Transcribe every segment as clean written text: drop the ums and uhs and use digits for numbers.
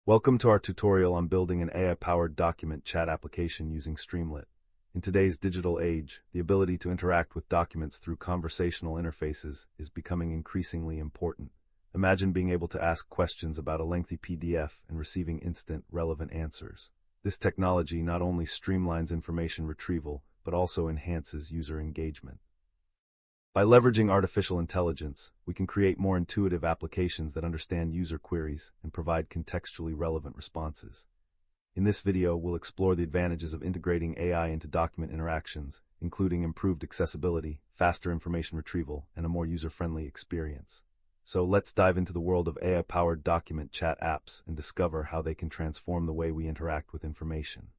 Welcome to our tutorial on building an AI-powered document chat application using Streamlit. In today's digital age, the ability to interact with documents through conversational interfaces is becoming increasingly important. Imagine being able to ask questions about a lengthy PDF and receiving instant, relevant answers. This technology not only streamlines information retrieval, but also enhances user engagement. By leveraging artificial intelligence, we can create more intuitive applications that understand user queries and provide contextually relevant responses. In this video, we'll explore the advantages of integrating AI into document interactions, including improved accessibility, faster information retrieval, and a more user-friendly experience. So let's dive into the world of AI-powered document chat apps and discover how they can transform the way we interact with information.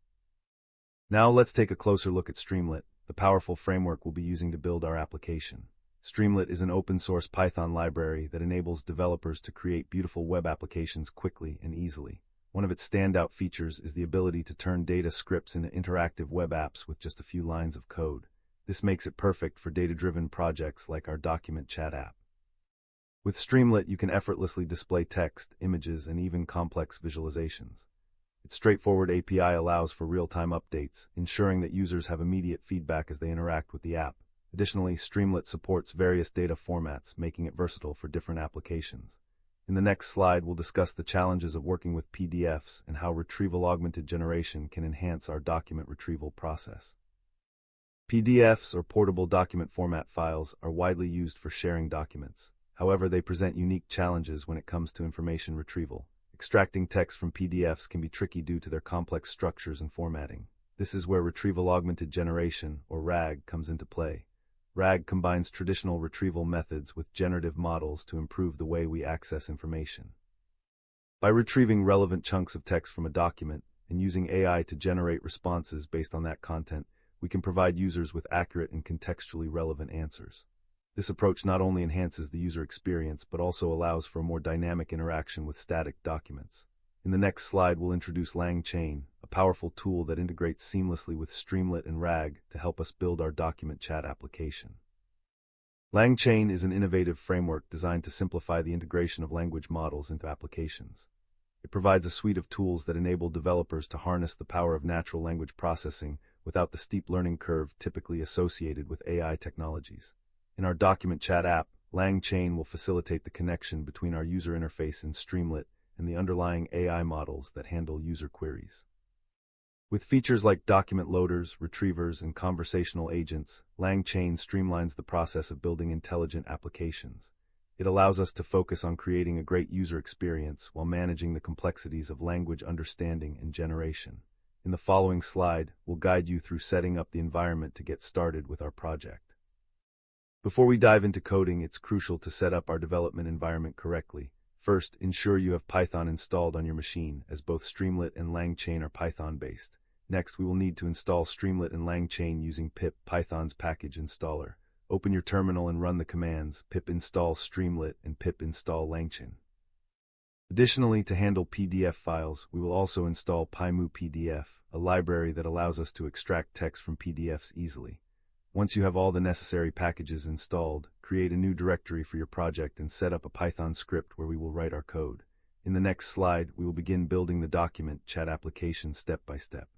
Now let's take a closer look at Streamlit, the powerful framework we'll be using to build our application. Streamlit is an open-source Python library that enables developers to create beautiful web applications quickly and easily. One of its standout features is the ability to turn data scripts into interactive web apps with just a few lines of code. This makes it perfect for data-driven projects like our document chat app. With Streamlit, you can effortlessly display text, images, and even complex visualizations. Its straightforward API allows for real-time updates, ensuring that users have immediate feedback as they interact with the app. Additionally, Streamlit supports various data formats, making it versatile for different applications. In the next slide, we'll discuss the challenges of working with PDFs and how Retrieval-Augmented Generation can enhance our document retrieval process. PDFs, or portable document format files, are widely used for sharing documents. However, they present unique challenges when it comes to information retrieval. Extracting text from PDFs can be tricky due to their complex structures and formatting. This is where Retrieval-Augmented Generation, or RAG, comes into play. RAG combines traditional retrieval methods with generative models to improve the way we access information. By retrieving relevant chunks of text from a document and using AI to generate responses based on that content, we can provide users with accurate and contextually relevant answers. This approach not only enhances the user experience, but also allows for a more dynamic interaction with static documents. In the next slide, we'll introduce LangChain, a powerful tool that integrates seamlessly with Streamlit and RAG to help us build our document chat application. LangChain is an innovative framework designed to simplify the integration of language models into applications. It provides a suite of tools that enable developers to harness the power of natural language processing without the steep learning curve typically associated with AI technologies. In our document chat app, LangChain will facilitate the connection between our user interface in Streamlit and the underlying AI models that handle user queries. With features like document loaders, retrievers, and conversational agents, LangChain streamlines the process of building intelligent applications. It allows us to focus on creating a great user experience while managing the complexities of language understanding and generation. In the following slide, we'll guide you through setting up the environment to get started with our project. Before we dive into coding, it's crucial to set up our development environment correctly. First, ensure you have Python installed on your machine, as both Streamlit and LangChain are Python-based. Next, we will need to install Streamlit and LangChain using pip, Python's package installer. Open your terminal and run the commands pip install Streamlit and pip install LangChain. Additionally, to handle PDF files, we will also install PyMu-PDF, a library that allows us to extract text from PDFs easily. Once you have all the necessary packages installed, create a new directory for your project and set up a Python script where we will write our code. In the next slide, we will begin building the document chat application step by step.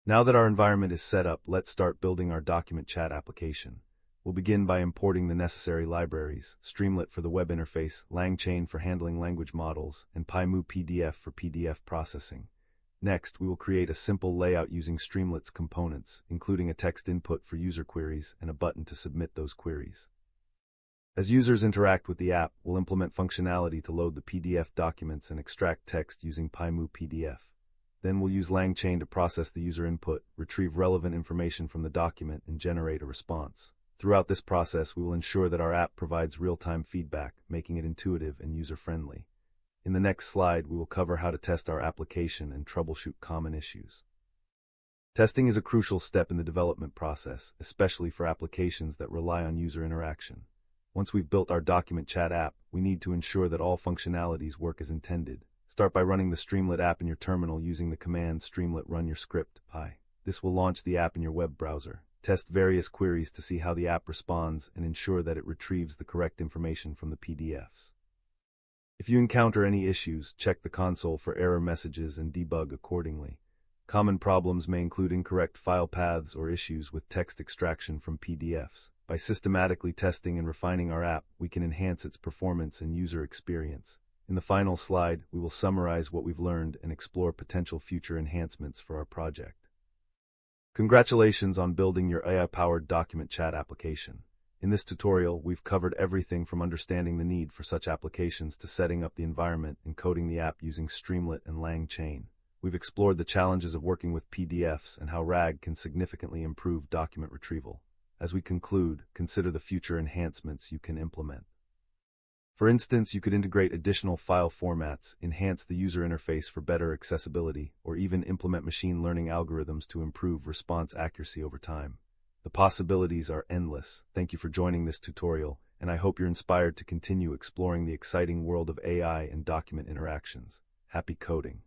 Now that our environment is set up, let's start building our document chat application. We'll begin by importing the necessary libraries: Streamlit for the web interface, LangChain for handling language models, and PyMu-PDF for PDF processing. Next, we will create a simple layout using Streamlit's components, including a text input for user queries and a button to submit those queries. As users interact with the app, we'll implement functionality to load the PDF documents and extract text using PyMu-PDF. Then we'll use LangChain to process the user input, retrieve relevant information from the document, and generate a response. Throughout this process, we will ensure that our app provides real-time feedback, making it intuitive and user-friendly. In the next slide, we will cover how to test our application and troubleshoot common issues. Testing is a crucial step in the development process, especially for applications that rely on user interaction. Once we've built our document chat app, we need to ensure that all functionalities work as intended. Start by running the Streamlit app in your terminal using the command Streamlit run your script, py. This will launch the app in your web browser. Test various queries to see how the app responds and ensure that it retrieves the correct information from the PDFs. If you encounter any issues, check the console for error messages and debug accordingly. Common problems may include incorrect file paths or issues with text extraction from PDFs. By systematically testing and refining our app, we can enhance its performance and user experience. In the final slide, we will summarize what we've learned and explore potential future enhancements for our project. Congratulations on building your AI-powered document chat application. In this tutorial, we've covered everything from understanding the need for such applications to setting up the environment and coding the app using Streamlit and LangChain. We've explored the challenges of working with PDFs and how RAG can significantly improve document retrieval. As we conclude, consider the future enhancements you can implement. For instance, you could integrate additional file formats, enhance the user interface for better accessibility, or even implement machine learning algorithms to improve response accuracy over time. The possibilities are endless. Thank you for joining this tutorial, and I hope you're inspired to continue exploring the exciting world of AI and document interactions. Happy coding!